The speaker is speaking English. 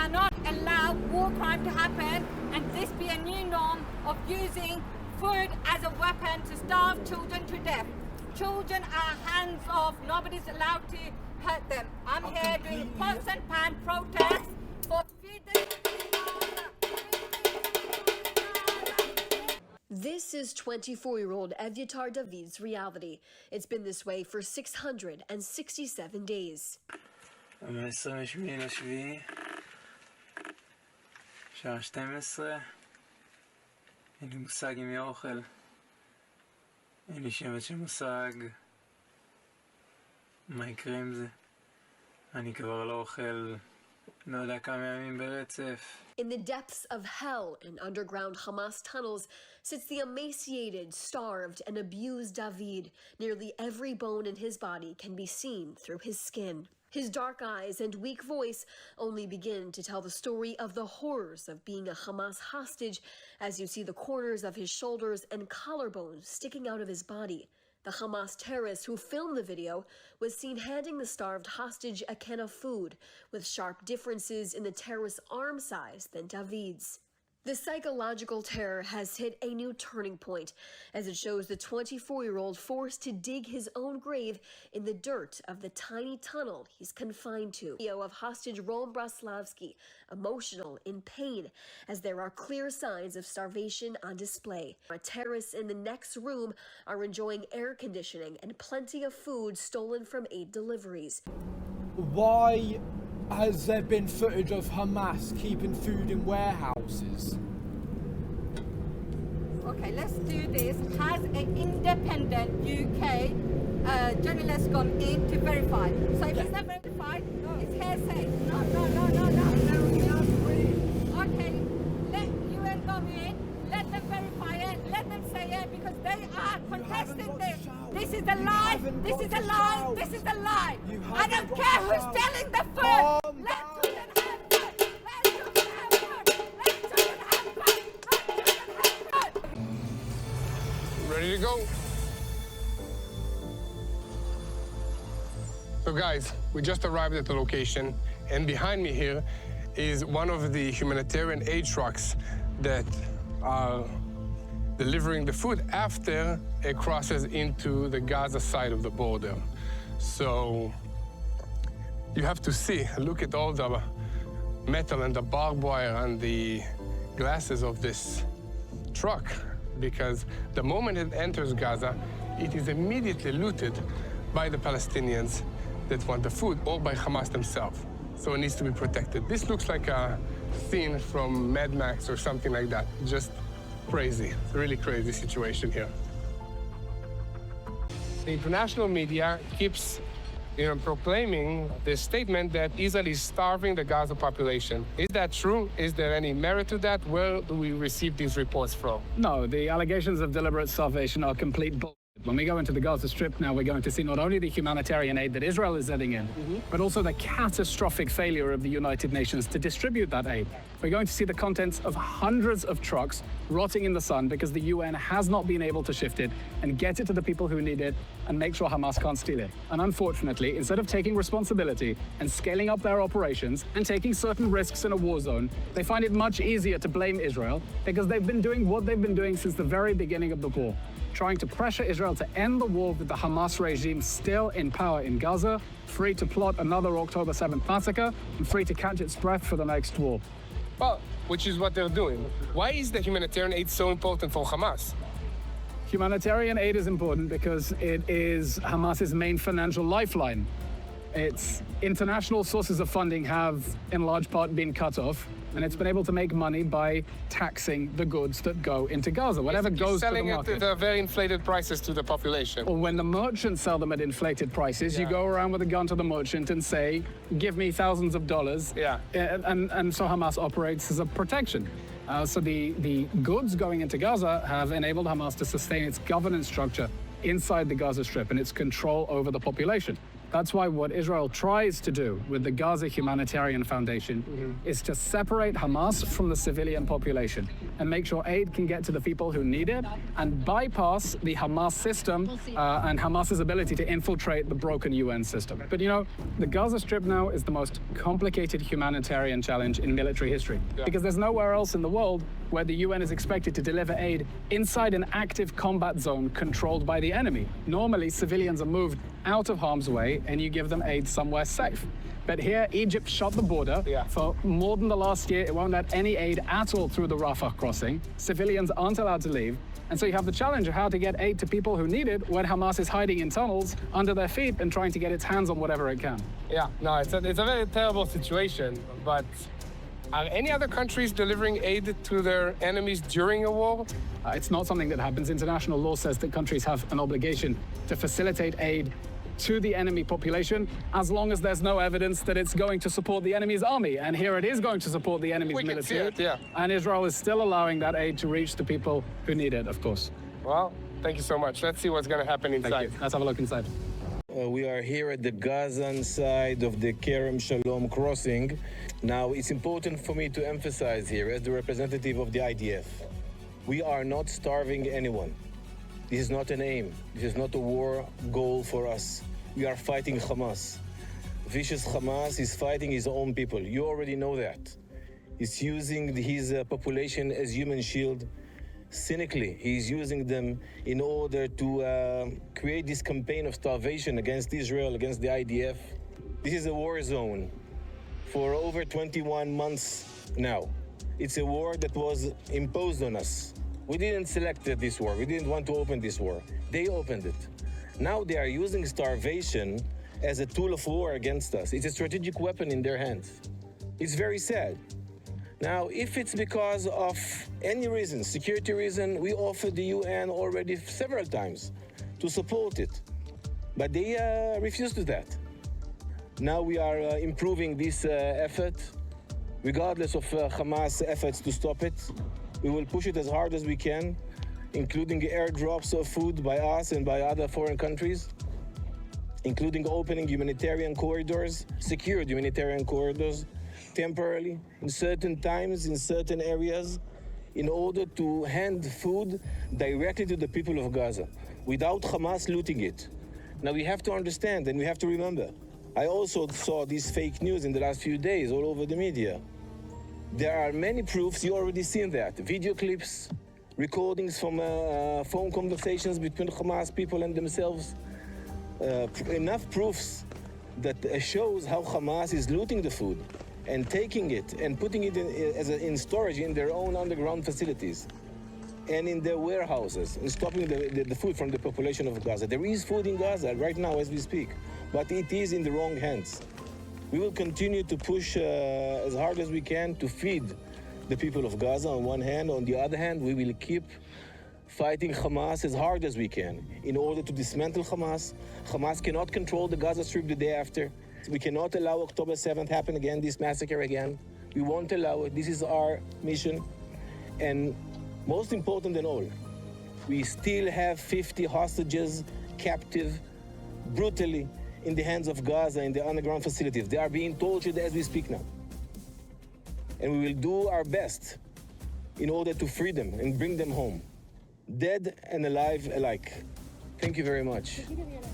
cannot allow war crime to happen and this be a new norm of using food as a weapon to starve children to death. Children are hands off. Nobody's allowed to hurt them. I'm here doing a constant pan protest for freedom. This is 24-year-old Evyatar David's reality. It's been this way for 667 days. ב-28 שעה 12, אין לי מושג אם יהיה אוכל, אין לי שמץ של מושג מה יקרה עם זה. אני כבר לא אוכל, לא יודע כמה ימים ברצף. In the depths of hell in underground Hamas tunnels sits the emaciated, starved, and abused David. Nearly every bone in his body can be seen through his skin. His dark eyes and weak voice only begin to tell the story of the horrors of being a Hamas hostage as you see the corners of his shoulders and collarbones sticking out of his body. The Hamas terrorist who filmed the video was seen handing the starved hostage a can of food, with sharp differences in the terrorist's arm size than David's. The psychological terror has hit a new turning point as it shows the 24-year-old forced to dig his own grave in the dirt of the tiny tunnel he's confined to. Video of hostage Rom Braslavsky, emotional, in pain, as there are clear signs of starvation on display. Terrorists in the next room are enjoying air conditioning and plenty of food stolen from aid deliveries. Why has there been footage of Hamas keeping food in warehouses? Okay, let's do this. Has an independent UK journalist gone in to verify? So if it's not verified, it's hearsay. No. Okay, let UN go in, let them verify it, let them say it, because they are contesting this. This is a lie, this is a lie, this is a lie. I don't care who's telling the food. Let children have food. Let children have food. Let children have food. Let children have food. Ready to go? So guys, we just arrived at the location, and behind me here is one of the humanitarian aid trucks that are delivering the food after it crosses into the Gaza side of the border. So you have to see, look at all the metal and the barbed wire and the glasses of this truck, because the moment it enters Gaza, it is immediately looted by the Palestinians that want the food, or by Hamas themselves. So it needs to be protected. This looks like a scene from Mad Max or something like that. Just crazy. It's a really crazy situation here. The international media keeps proclaiming this statement that Israel is starving the Gaza population. Is that true? Is there any merit to that? Where do we receive these reports from? No, the allegations of deliberate starvation are complete bullshit. When we go into the Gaza Strip now, we're going to see not only the humanitarian aid that Israel is sending in, but also the catastrophic failure of the United Nations to distribute that aid. We're going to see the contents of hundreds of trucks rotting in the sun because the UN has not been able to shift it and get it to the people who need it and make sure Hamas can't steal it. And unfortunately, instead of taking responsibility and scaling up their operations and taking certain risks in a war zone, they find it much easier to blame Israel because they've been doing what they've been doing since the very beginning of the war, trying to pressure Israel to end the war with the Hamas regime still in power in Gaza, free to plot another October 7th massacre, and free to catch its breath for the next war. Well, which is what they're doing. Why is the humanitarian aid so important for Hamas? Humanitarian aid is important because it is Hamas's main financial lifeline. Its international sources of funding have, in large part, been cut off, and it's been able to make money by taxing the goods that go into Gaza, whatever goes to the market. Selling it at very inflated prices to the population. Or when the merchants sell them at inflated prices, you go around with a gun to the merchant and say, give me thousands of dollars. Yeah. And so Hamas operates as a protection. So the goods going into Gaza have enabled Hamas to sustain its governance structure inside the Gaza Strip and its control over the population. That's why what Israel tries to do with the Gaza Humanitarian Foundation is to separate Hamas from the civilian population and make sure aid can get to the people who need it and bypass the Hamas system and Hamas's ability to infiltrate the broken UN system. But you know, the Gaza Strip now is the most complicated humanitarian challenge in military history because there's nowhere else in the world where the UN is expected to deliver aid inside an active combat zone controlled by the enemy. Normally, civilians are moved out of harm's way and you give them aid somewhere safe. But here, Egypt shut the border. For more than the last year. It won't let any aid at all through the Rafah crossing. Civilians aren't allowed to leave. And so you have the challenge of how to get aid to people who need it when Hamas is hiding in tunnels under their feet and trying to get its hands on whatever it can. Yeah, no, it's a very terrible situation, but are any other countries delivering aid to their enemies during a war? It's not something that happens. International law says that countries have an obligation to facilitate aid to the enemy population as long as there's no evidence that it's going to support the enemy's army. And here it is going to support the enemy's We can see military. it, yeah. And Israel is still allowing that aid to reach the people who need it, of course. Well, thank you so much. Let's see what's going to happen inside. Thank you. Let's have a look inside. We are here at the Gazan side of the Kerem Shalom crossing. Now, it's important for me to emphasize here, as the representative of the IDF, we are not starving anyone. This is not an aim. This is not a war goal for us. We are fighting Hamas. Vicious Hamas is fighting his own people. You already know that. He's using his population as human shield. Cynically, he's using them in order to create this campaign of starvation against Israel, against the IDF. This is a war zone for over 21 months now. It's a war that was imposed on us. We didn't select this war. We didn't want to open this war. They opened it. Now they are using starvation as a tool of war against us. It's a strategic weapon in their hands. It's very sad. Now, if it's because of any reason, security reason, we offered the UN already several times to support it. But they refused to that. Now we are improving this effort. Regardless of Hamas' efforts to stop it, we will push it as hard as we can, including airdrops of food by us and by other foreign countries, including opening humanitarian corridors, secured humanitarian corridors, temporarily, in certain times, in certain areas, in order to hand food directly to the people of Gaza, without Hamas looting it. Now we have to understand and we have to remember, I also saw this fake news in the last few days all over the media. There are many proofs, you already seen that, video clips, recordings from phone conversations between Hamas people and themselves, enough proofs that shows how Hamas is looting the food and taking it and putting it in storage in their own underground facilities and in their warehouses and stopping the food from the population of Gaza. There is food in Gaza right now as we speak, but it is in the wrong hands. We will continue to push as hard as we can to feed the people of Gaza on one hand. On the other hand, we will keep fighting Hamas as hard as we can in order to dismantle Hamas. Hamas cannot control the Gaza Strip the day after. We cannot allow October 7th happen again, this massacre again. We won't allow it. This is our mission. And most important than all, we still have 50 hostages captive brutally in the hands of Gaza in the underground facilities. They are being tortured as we speak now. And we will do our best in order to free them and bring them home, dead and alive alike. Thank you very much.